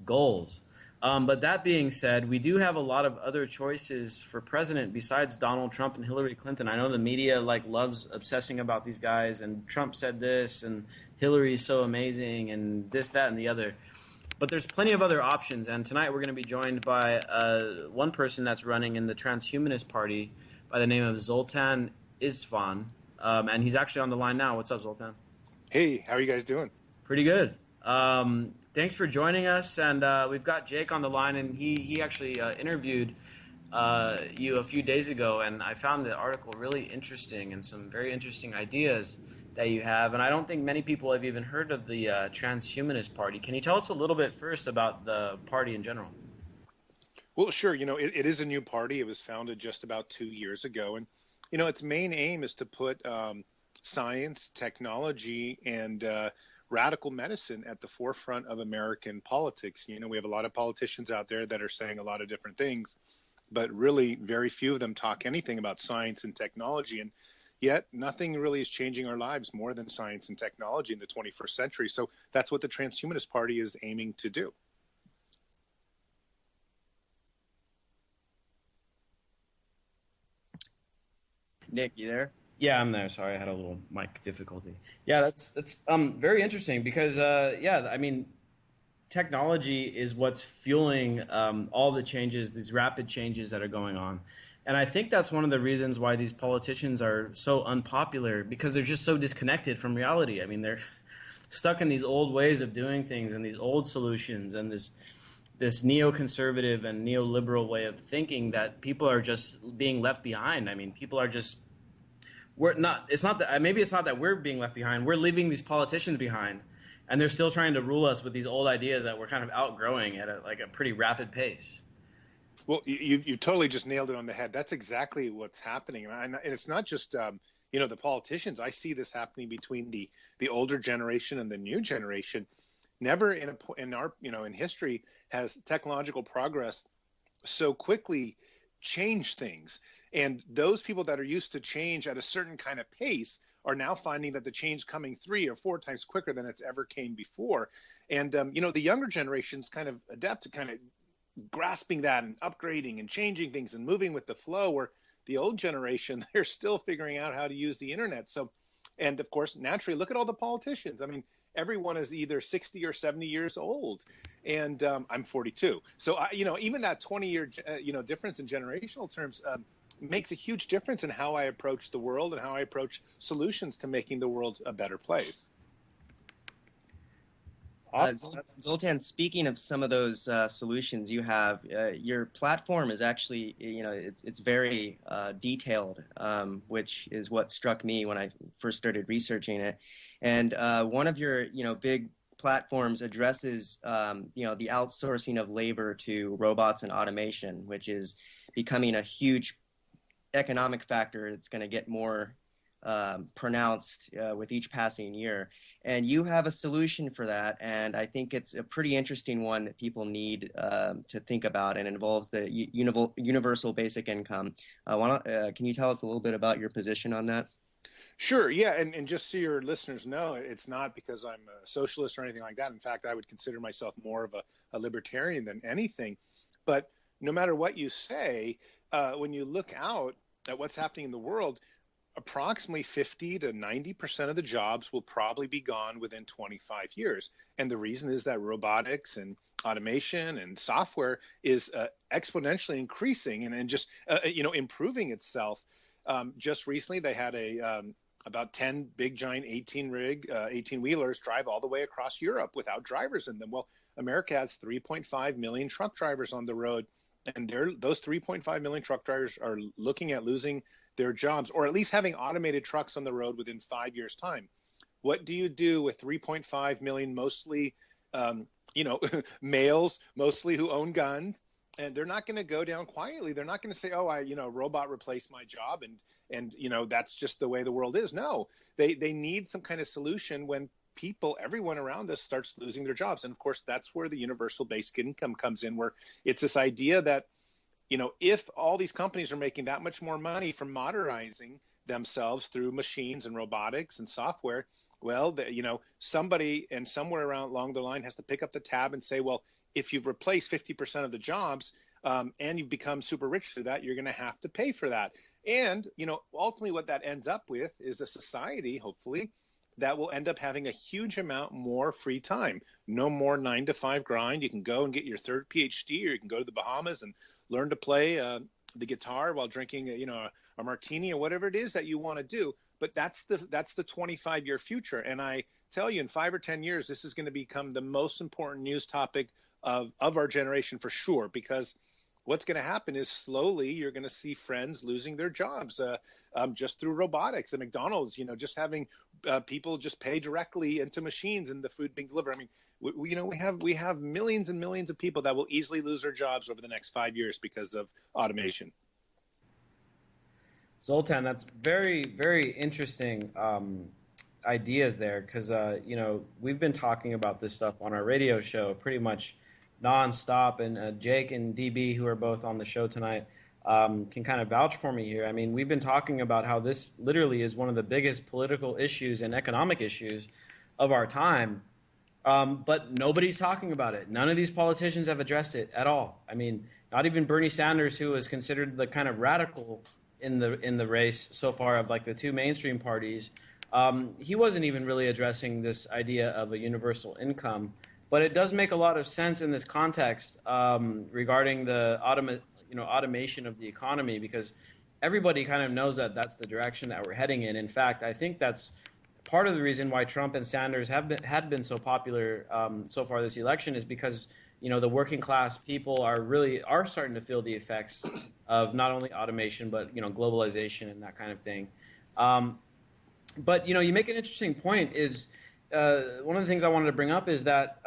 goals. But that being said, we do have a lot of other choices for president besides Donald Trump and Hillary Clinton. I know the media loves obsessing about these guys, and Trump said this, and Hillary's so amazing, and this, that, and the other. But there's plenty of other options, and tonight we're going to be joined by one person that's running in the Transhumanist Party by the name of Zoltan Isfan, and he's actually on the line now. What's up, Zoltan? Hey, how are you guys doing? Pretty good. Thanks for joining us, and we've got Jake on the line, and he actually interviewed you a few days ago, and I found the article really interesting and some very interesting ideas that you have, and I don't think many people have even heard of the Transhumanist Party. Can you tell us a little bit first about the party in general? Well, sure. It is a new party. It was founded just about 2 years ago, and its main aim is to put science, technology, and radical medicine at the forefront of American politics. You know, we have a lot of politicians out there that are saying a lot of different things, but really very few of them talk anything about science and technology. And yet nothing really is changing our lives more than science and technology in the 21st century. So that's what the Transhumanist Party is aiming to do. Nick, you there? Yeah, I'm there. Sorry, I had a little mic difficulty. Yeah, that's very interesting because yeah, I mean, technology is what's fueling all the changes, these rapid changes that are going on. And I think that's one of the reasons why these politicians are so unpopular, because they're just so disconnected from reality. I mean, they're stuck in these old ways of doing things and these old solutions and this neoconservative and neoliberal way of thinking that people are just being left behind. I mean, people are just it's not that maybe it's not that we're being left behind. We're leaving these politicians behind, and they're still trying to rule us with these old ideas that we're kind of outgrowing at a pretty rapid pace. Well, you totally just nailed it on the head. That's exactly what's happening, and it's not just the politicians. I see this happening between the older generation and the new generation. Never in history has technological progress so quickly changed things. And those people that are used to change at a certain kind of pace are now finding that the change coming 3 or 4 times quicker than it's ever came before. And, the younger generations kind of adapt to kind of grasping that and upgrading and changing things and moving with the flow, where the old generation, they're still figuring out how to use the internet. So, and of course, naturally, look at all the politicians. I mean, everyone is either 60 or 70 years old, and I'm 42. So, even that 20-year, difference in generational terms makes a huge difference in how I approach the world and how I approach solutions to making the world a better place. Zoltan, speaking of some of those solutions you have, your platform is actually, it's very detailed, which is what struck me when I first started researching it. And one of your, big platforms addresses, the outsourcing of labor to robots and automation, which is becoming a huge economic factor. It's going to get more pronounced with each passing year. And you have a solution for that, and I think it's a pretty interesting one that people need to think about, and involves the universal basic income. Can you tell us a little bit about your position on that? Sure, yeah, and just so your listeners know, it's not because I'm a socialist or anything like that. In fact, I would consider myself more of a libertarian than anything. But no matter what you say, when you look out at what's happening in the world, approximately 50 to 90% of the jobs will probably be gone within 25 years. And the reason is that robotics and automation and software is exponentially increasing and just, improving itself. Just recently, they had about 10 big giant 18-wheelers drive all the way across Europe without drivers in them. Well, America has 3.5 million truck drivers on the road, and those 3.5 million truck drivers are looking at losing their jobs, or at least having automated trucks on the road within 5 years' time. What do you do with 3.5 million, mostly, males, mostly who own guns? And they're not going to go down quietly. They're not going to say, "Oh, robot replaced my job," and that's just the way the world is. No, they need some kind of solution when everyone around us starts losing their jobs. And of course, that's where the universal basic income comes in, where it's this idea that, if all these companies are making that much more money from modernizing themselves through machines and robotics and software, well, somebody and somewhere along the line has to pick up the tab and say, well, if you've replaced 50% of the jobs and you've become super rich through that, you're going to have to pay for that. And, ultimately what that ends up with is a society, hopefully, that will end up having a huge amount more free time. No more 9-to-5 grind. You can go and get your third PhD, or you can go to the Bahamas and learn to play the guitar while drinking, a martini or whatever it is that you want to do. But that's the 25-year future. And I tell you, in 5 or 10 years, this is going to become the most important news topic of our generation for sure, because what's going to happen is slowly you're going to see friends losing their jobs just through robotics. And McDonald's, just having people just pay directly into machines and the food being delivered. I mean, we have millions and millions of people that will easily lose their jobs over the next 5 years because of automation. Zoltan, that's very, very interesting. ideas there because we've been talking about this stuff on our radio show pretty much nonstop, and Jake and DB, who are both on the show tonight, can kind of vouch for me here. I mean, we've been talking about how this literally is one of the biggest political issues and economic issues of our time, but nobody's talking about it. None of these politicians have addressed it at all. I mean, not even Bernie Sanders, who was considered the kind of radical in the race so far of like the two mainstream parties. He wasn't even really addressing this idea of a universal income, but it does make a lot of sense in this context regarding the automation of the economy, because everybody kind of knows that that's the direction that we're heading in. In fact, I think that's part of the reason why Trump and Sanders had been so popular so far this election, is because the working class people are starting to feel the effects of not only automation but globalization and that kind of thing. But you make an interesting point. Is one of the things I wanted to bring up is that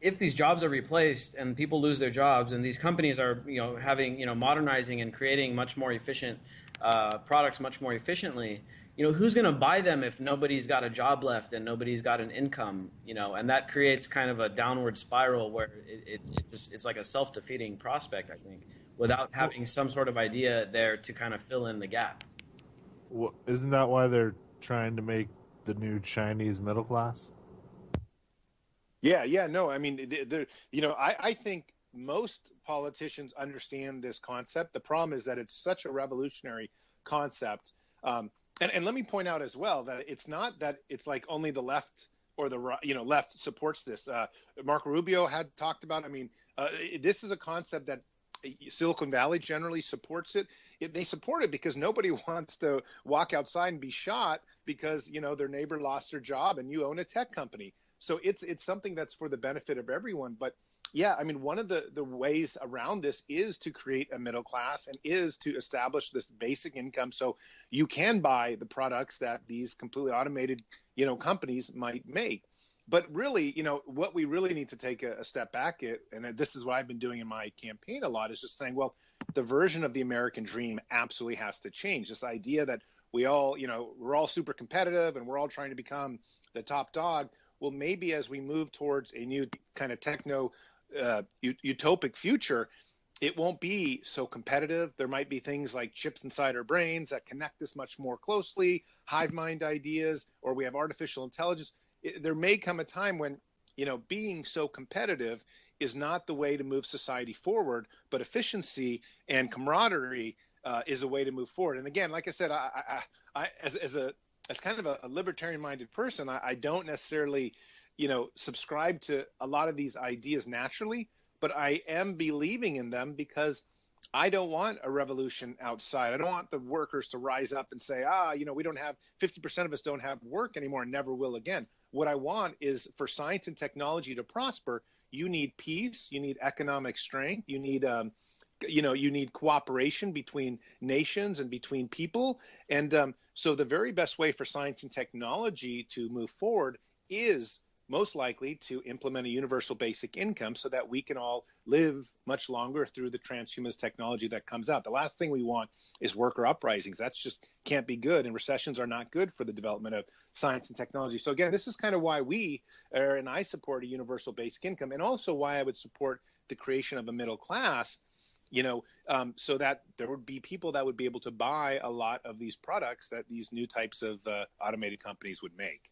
if these jobs are replaced and people lose their jobs, and these companies are having modernizing and creating much more efficient products much more efficiently, who's going to buy them if nobody's got a job left and nobody's got an income, and that creates kind of a downward spiral where it's like a self-defeating prospect, I think, without having some sort of idea there to kind of fill in the gap. Well, isn't that why they're trying to make the new Chinese middle class? Yeah, no, I mean, I think most politicians understand this concept. The problem is that it's such a revolutionary concept. And let me point out as well that it's not that it's like only the left or the left supports this. Marco Rubio had talked about. I mean, this is a concept that Silicon Valley generally supports it. They support it because nobody wants to walk outside and be shot because their neighbor lost their job and you own a tech company. So it's something that's for the benefit of everyone. But yeah, I mean, one of the ways around this is to create a middle class and is to establish this basic income so you can buy the products that these completely automated, companies might make. But really, what we really need to take a step back at, and this is what I've been doing in my campaign a lot, is just saying, well, the version of the American dream absolutely has to change. This idea that we're all super competitive and we're all trying to become the top dog. Well, maybe as we move towards a new kind of utopic future, it won't be so competitive. There might be things like chips inside our brains that connect us much more closely, hive mind ideas, or we have artificial intelligence. There may come a time when, being so competitive is not the way to move society forward, but efficiency and camaraderie is a way to move forward. And again, like I said, I as kind of a libertarian-minded person, I don't necessarily, subscribe to a lot of these ideas naturally, but I am believing in them because I don't want a revolution outside. I don't want the workers to rise up and say, we don't have 50% of us don't have work anymore and never will again. What I want is for science and technology to prosper. You need peace. You need economic strength. You need, you need cooperation between nations and between people. And so the very best way for science and technology to move forward is most likely to implement a universal basic income so that we can all live much longer through the transhumanist technology that comes out. The last thing we want is worker uprisings. That's just can't be good, and recessions are not good for the development of science and technology. So again, this is kind of why I support a universal basic income, and also why I would support the creation of a middle class, so that there would be people that would be able to buy a lot of these products that these new types of automated companies would make.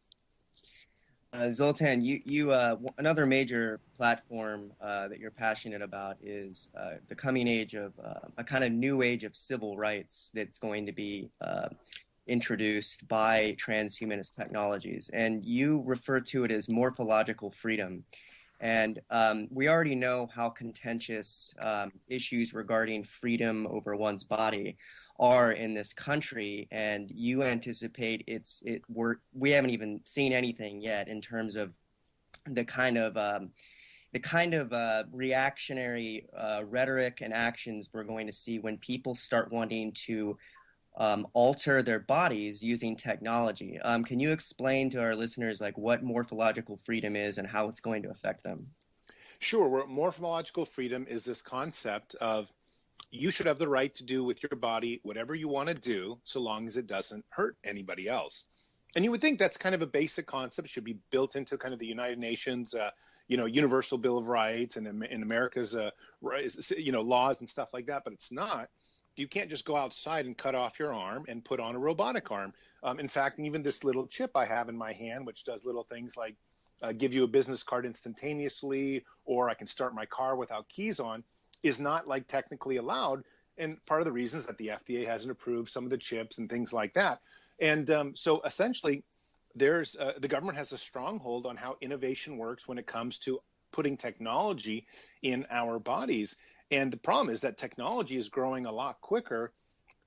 Zoltan, you another major platform that you're passionate about is the coming age of a kind of new age of civil rights that's going to be introduced by transhumanist technologies. And you refer to it as morphological freedom. And we already know how contentious issues regarding freedom over one's body are in this country, and you anticipate we haven't even seen anything yet in terms of the kind of reactionary rhetoric and actions we're going to see when people start wanting to alter their bodies using technology. Can you explain to our listeners what morphological freedom is and how it's going to affect them? Sure. Morphological freedom is this concept of you should have the right to do with your body whatever you want to do, so long as it doesn't hurt anybody else. And you would think that's kind of a basic concept, should be built into kind of the United Nations, Universal Bill of Rights and in America's, laws and stuff like that. But it's not. You can't just go outside and cut off your arm and put on a robotic arm. In fact, even this little chip I have in my hand, which does little things like give you a business card instantaneously, or I can start my car without keys on, is not like technically allowed. And part of the reason is that the FDA hasn't approved some of the chips and things like that. And so essentially, the government has a stronghold on how innovation works when it comes to putting technology in our bodies. And the problem is that technology is growing a lot quicker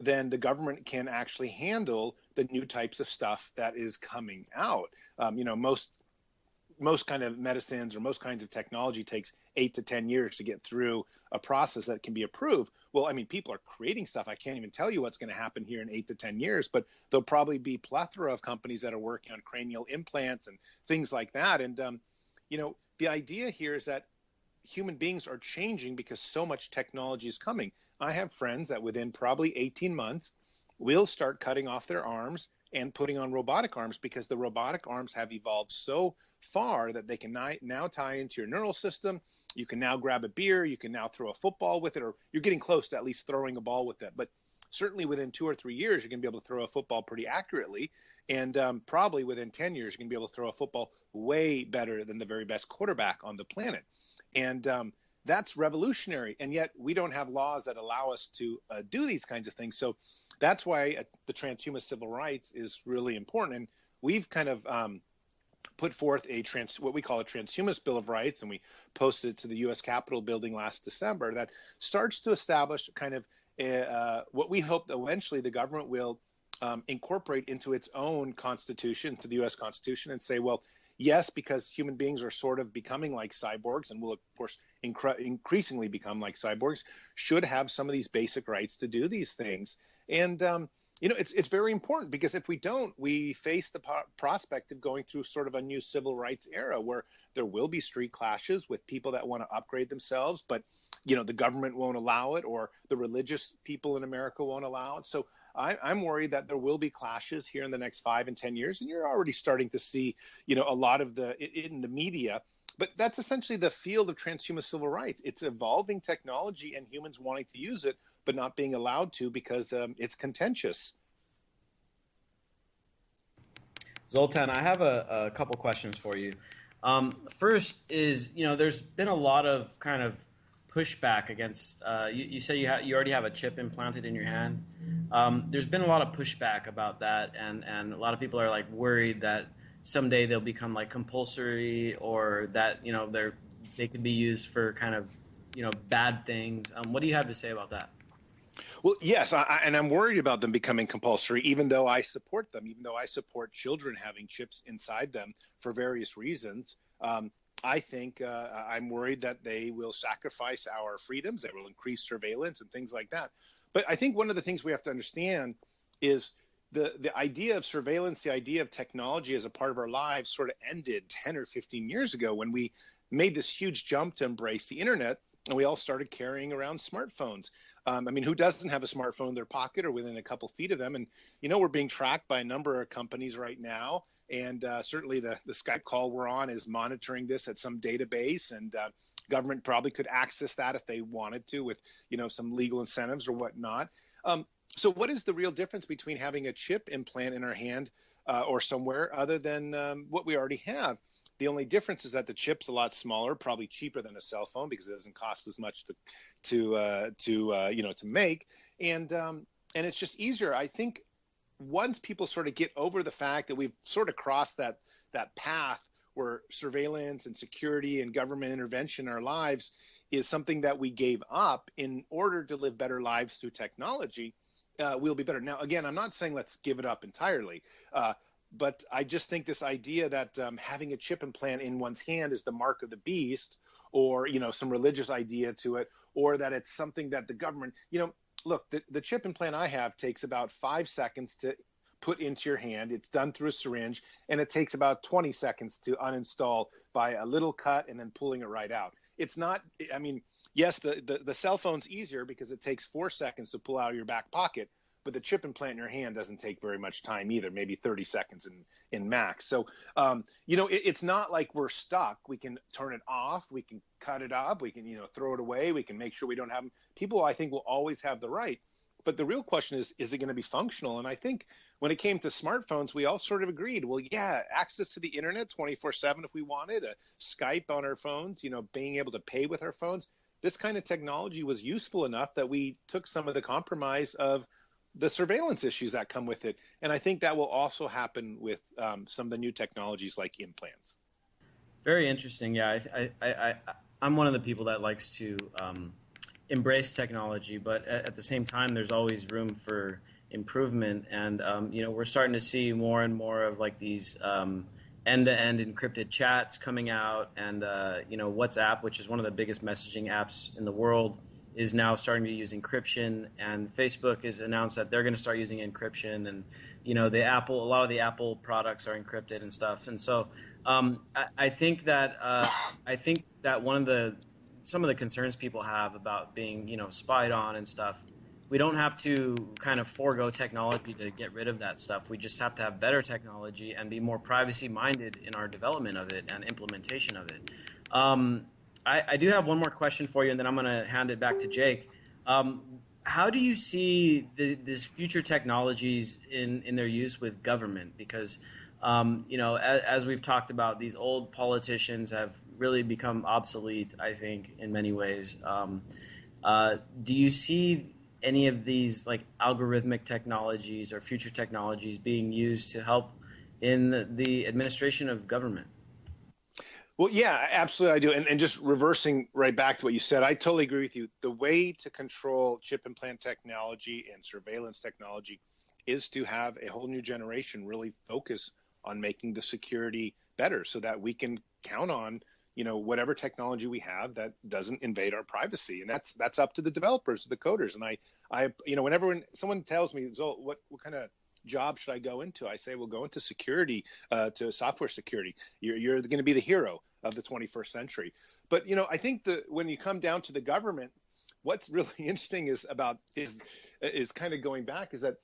than the government can actually handle the new types of stuff that is coming out. Most kind of medicines or most kinds of technology takes 8 to 10 years to get through a process that can be approved. Well, I mean, people are creating stuff. I can't even tell you what's going to happen here in 8 to 10 years, but there'll probably be plethora of companies that are working on cranial implants and things like that. And, the idea here is that human beings are changing because so much technology is coming. I have friends that within probably 18 months will start cutting off their arms and putting on robotic arms, because the robotic arms have evolved so far that they can now tie into your neural system. You can now grab a beer, you can now throw a football with it, or you're getting close to at least throwing a ball with it. But certainly within 2 or 3 years, you're going to be able to throw a football pretty accurately. And probably within 10 years, you're going to be able to throw a football way better than the very best quarterback on the planet. And that's revolutionary. And yet we don't have laws that allow us to do these kinds of things. So that's why the transhumanist civil rights is really important. And we've kind of put forth what we call a transhumanist Bill of Rights, and we posted it to the U.S. Capitol building last December, that starts to establish kind of what we hope that eventually the government will incorporate into its own constitution, to the U.S. Constitution, and say, well, yes, because human beings are sort of becoming like cyborgs and will, of course, increasingly become like cyborgs, should have some of these basic rights to do these things. And, it's very important, because if we don't, we face the prospect of going through sort of a new civil rights era where there will be street clashes with people that want to upgrade themselves, but, the government won't allow it, or the religious people in America won't allow it. So I'm worried that there will be clashes here in the next 5 and 10 years. And you're already starting to see, a lot of in the media. But that's essentially the field of transhumanist civil rights. It's evolving technology and humans wanting to use it, but not being allowed to because it's contentious. Zoltan, I have a couple questions for you. First is, there's been a lot of kind of pushback against, you say you already have a chip implanted in your hand. There's been a lot of pushback about that, and a lot of people are like worried that someday they'll become like compulsory, or that, they could be used for kind of, bad things. What do you have to say about that? Well, yes, and I'm worried about them becoming compulsory, even though I support them, even though I support children having chips inside them for various reasons. I think I'm worried that they will sacrifice our freedoms, they will increase surveillance and things like that. But I think one of the things we have to understand is the idea of surveillance, the idea of technology as a part of our lives sort of ended 10 or 15 years ago when we made this huge jump to embrace the internet, and we all started carrying around smartphones. Who doesn't have a smartphone in their pocket or within a couple feet of them? And, we're being tracked by a number of companies right now. And certainly the Skype call we're on is monitoring this at some database, and government probably could access that if they wanted to with, some legal incentives or whatnot. So what is the real difference between having a chip implant in our hand or somewhere other than what we already have? The only difference is that the chip's a lot smaller, probably cheaper than a cell phone because it doesn't cost as much to make, and it's just easier. I think once people sort of get over the fact that we've sort of crossed that path where surveillance and security and government intervention in our lives is something that we gave up in order to live better lives through technology, we'll be better. Now, again, I'm not saying let's give it up entirely. But I just think this idea that having a chip implant in one's hand is the mark of the beast, or, some religious idea to it, or that it's something that the government, look, the chip implant I have takes about 5 seconds to put into your hand. It's done through a syringe, and it takes about 20 seconds to uninstall by a little cut and then pulling it right out. It's not, yes, the cell phone's easier because it takes 4 seconds to pull out of your back pocket. but the chip implant in your hand doesn't take very much time either, maybe 30 seconds in max. So, it's not like we're stuck. We can turn it off. We can cut it up. We can, throw it away. We can make sure we don't have them. People, I think, will always have the right. But the real question is it going to be functional? And I think when it came to smartphones, we all sort of agreed, well, yeah, access to the internet 24/7 if we wanted, Skype on our phones, being able to pay with our phones. This kind of technology was useful enough that we took some of the compromise of the surveillance issues that come with it. And I think that will also happen with some of the new technologies like implants. Very interesting. Yeah, I'm one of the people that likes to embrace technology, but at the same time, there's always room for improvement. And we're starting to see more and more of like these end-to-end encrypted chats coming out, and WhatsApp, which is one of the biggest messaging apps in the world, is now starting to use encryption, and Facebook has announced that they're going to start using encryption, and a lot of the Apple products are encrypted and stuff. And so I think that some of the concerns people have about being spied on and stuff, we don't have to kind of forego technology to get rid of that stuff. We just have to have better technology and be more privacy-minded in our development of it and implementation of it. I do have one more question for you, and then I'm going to hand it back to Jake. How do you see these future technologies in their use with government? Because, as we've talked about, these old politicians have really become obsolete, I think, in many ways. Do you see any of these like algorithmic technologies or future technologies being used to help in the administration of government? Well, yeah, absolutely, I do. And just reversing right back to what you said, I totally agree with you. The way to control chip implant technology and surveillance technology is to have a whole new generation really focus on making the security better so that we can count on whatever technology we have that doesn't invade our privacy. And that's up to the developers, the coders. And I whenever when someone tells me, Zol, what kind of job should I go into? I say, well, go into security, to software security. You're going to be the hero of the 21st century. But, I think when you come down to the government, what's really interesting is kind of going back is that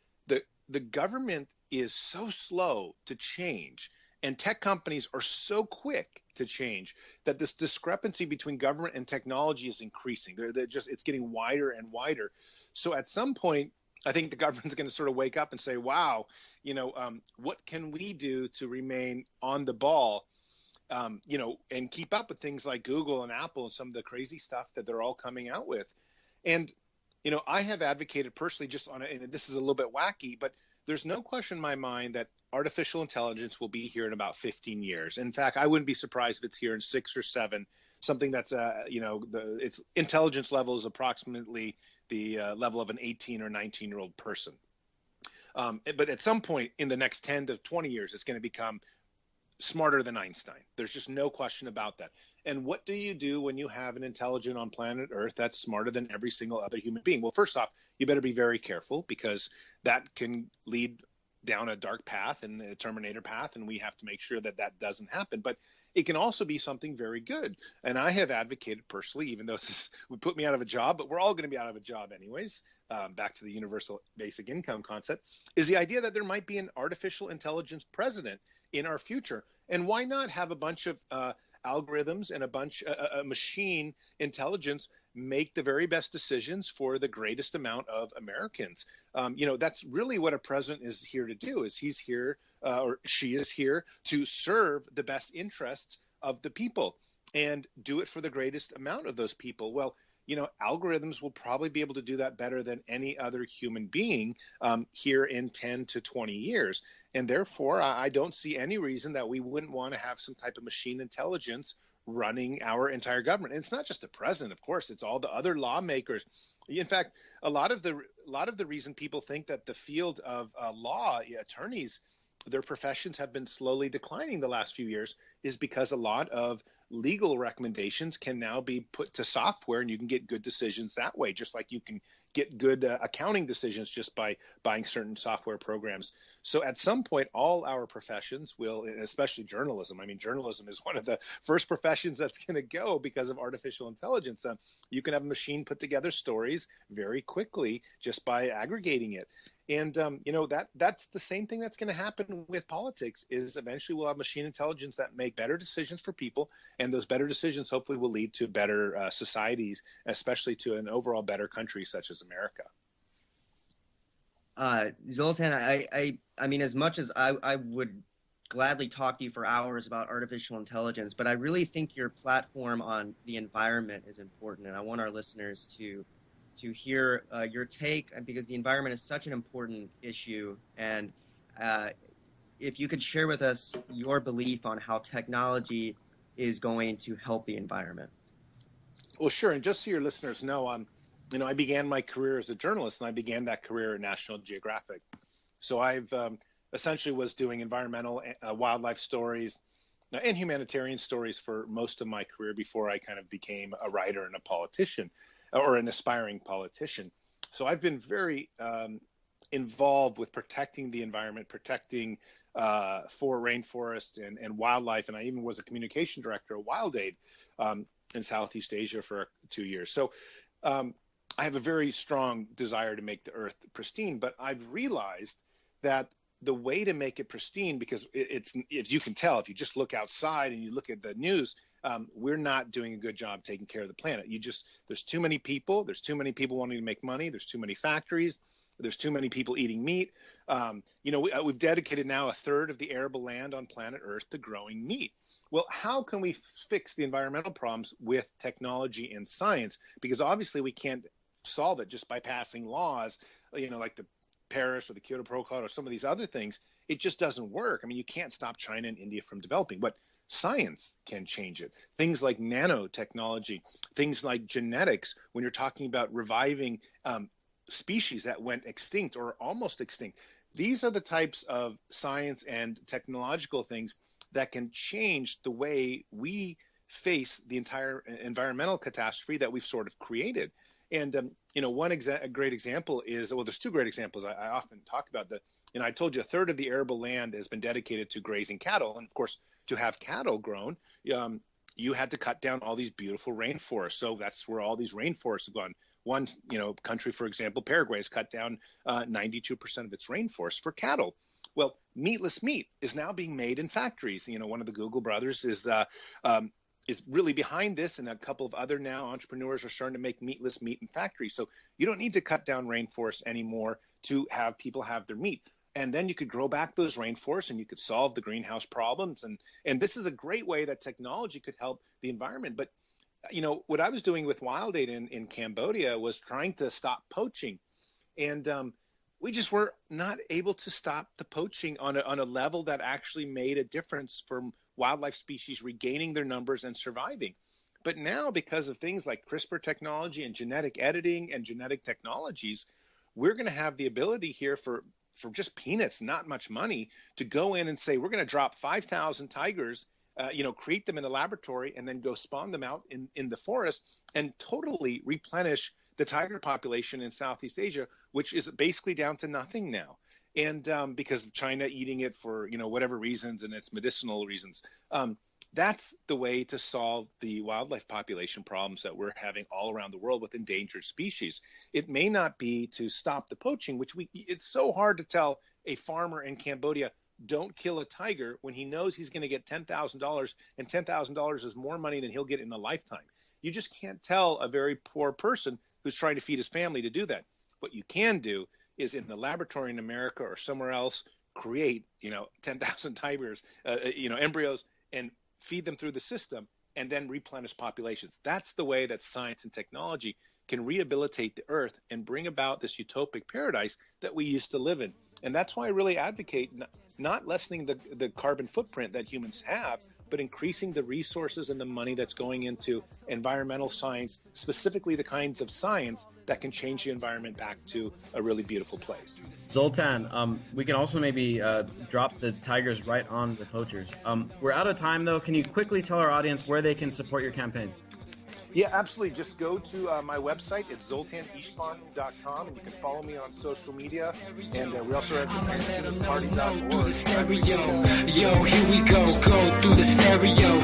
the government is so slow to change, and tech companies are so quick to change, that this discrepancy between government and technology is increasing. It's getting wider and wider. So at some point, I think the government's going to sort of wake up and say, wow, what can we do to remain on the ball, and keep up with things like Google and Apple and some of the crazy stuff that they're all coming out with. And, I have advocated personally and this is a little bit wacky, but there's no question in my mind that artificial intelligence will be here in about 15 years. In fact, I wouldn't be surprised if it's here in 6 or 7, something that's, its intelligence level is approximately the level of an 18 or 19-year-old person. But at some point in the next 10 to 20 years, it's going to become smarter than Einstein. There's just no question about that. And what do you do when you have an intelligent on planet Earth that's smarter than every single other human being? Well, first off, you better be very careful, because that can lead down a dark path and the Terminator path, and we have to make sure that doesn't happen. But it can also be something very good. And I have advocated personally, even though this would put me out of a job, but we're all going to be out of a job anyways, back to the universal basic income concept, is the idea that there might be an artificial intelligence president in our future. And why not have a bunch of algorithms and a bunch of machine intelligence make the very best decisions for the greatest amount of Americans? That's really what a president is here to do, is he's here or she is here to serve the best interests of the people and do it for the greatest amount of those people. Well, algorithms will probably be able to do that better than any other human being here in 10 to 20 years. And therefore, I don't see any reason that we wouldn't want to have some type of machine intelligence running our entire government. And it's not just the president, of course, it's all the other lawmakers. In fact, a lot of the reason people think that the field of law, attorneys, their professions have been slowly declining the last few years is because a lot of legal recommendations can now be put to software, and you can get good decisions that way, just like you can get good accounting decisions just by buying certain software programs. So at some point, all our professions will, especially journalism. I mean, journalism is one of the first professions that's going to go because of artificial intelligence. You can have a machine put together stories very quickly just by aggregating it. And that's the same thing that's going to happen with politics. Is eventually we'll have machine intelligence that make better decisions for people, and those better decisions hopefully will lead to better societies, especially to an overall better country such as America. Zoltan, I mean, as much as I would gladly talk to you for hours about artificial intelligence, but I really think your platform on the environment is important, and I want our listeners to hear your take, because the environment is such an important issue. And if you could share with us your belief on how technology is going to help the environment. Well, sure. And just so your listeners know, I began my career as a journalist, and I began that career at National Geographic. So I've essentially was doing environmental wildlife stories and humanitarian stories for most of my career before I kind of became a writer and a politician, or an aspiring politician. So I've been very involved with protecting the environment, protecting for rainforest and wildlife. And I even was a communication director at WildAid in Southeast Asia for 2 years. So I have a very strong desire to make the earth pristine, but I've realized that the way to make it pristine, because it's, if you can tell, if you just look outside and you look at the news, we're not doing a good job taking care of the planet. There's too many people. There's too many people wanting to make money. There's too many factories. There's too many people eating meat. We've dedicated now a third of the arable land on planet Earth to growing meat. Well, how can we fix the environmental problems with technology and science? Because obviously we can't solve it just by passing laws, like the Paris or the Kyoto Protocol or some of these other things. It just doesn't work. I mean, you can't stop China and India from developing, but science can change it. Things like nanotechnology, things like genetics, when you're talking about reviving species that went extinct or almost extinct. These are the types of science and technological things that can change the way we face the entire environmental catastrophe that we've sort of created. And, one great example is, well, there's two great examples I often talk about. I told you a third of the arable land has been dedicated to grazing cattle. And of course, to have cattle grown, you had to cut down all these beautiful rainforests. So that's where all these rainforests have gone. One, country, for example, Paraguay, has cut down 92% of its rainforest for cattle. Well, meatless meat is now being made in factories. One of the Google brothers is really behind this, and a couple of other now entrepreneurs are starting to make meatless meat in factories. So you don't need to cut down rainforests anymore to have people have their meat. And then you could grow back those rainforests and you could solve the greenhouse problems. And this is a great way that technology could help the environment. But, what I was doing with WildAid in Cambodia was trying to stop poaching. And we just were not able to stop the poaching on a level that actually made a difference for wildlife species regaining their numbers and surviving. But now, because of things like CRISPR technology and genetic editing and genetic technologies, we're going to have the ability here for just peanuts, not much money, to go in and say, we're going to drop 5,000 tigers, create them in the laboratory and then go spawn them out in the forest and totally replenish the tiger population in Southeast Asia, which is basically down to nothing now. And because of China eating it for, whatever reasons, and its medicinal reasons. That's the way to solve the wildlife population problems that we're having all around the world with endangered species. It may not be to stop the poaching, it's so hard to tell a farmer in Cambodia, don't kill a tiger, when he knows he's going to get $10,000, and $10,000 is more money than he'll get in a lifetime. You just can't tell a very poor person who's trying to feed his family to do that. What you can do is, in the laboratory in America or somewhere else, create 10,000 tigers, embryos, and feed them through the system, and then replenish populations. That's the way that science and technology can rehabilitate the earth and bring about this utopic paradise that we used to live in. And that's why I really advocate not lessening the carbon footprint that humans have but increasing the resources and the money that's going into environmental science, specifically the kinds of science that can change the environment back to a really beautiful place. Zoltan, we can also maybe drop the tigers right on the poachers. We're out of time, though. Can you quickly tell our audience where they can support your campaign? Yeah, absolutely. Just go to my website. It's zoltanishvan.com, and you can follow me on social media. And we also have the stereo. Yo, here we go through the stereo.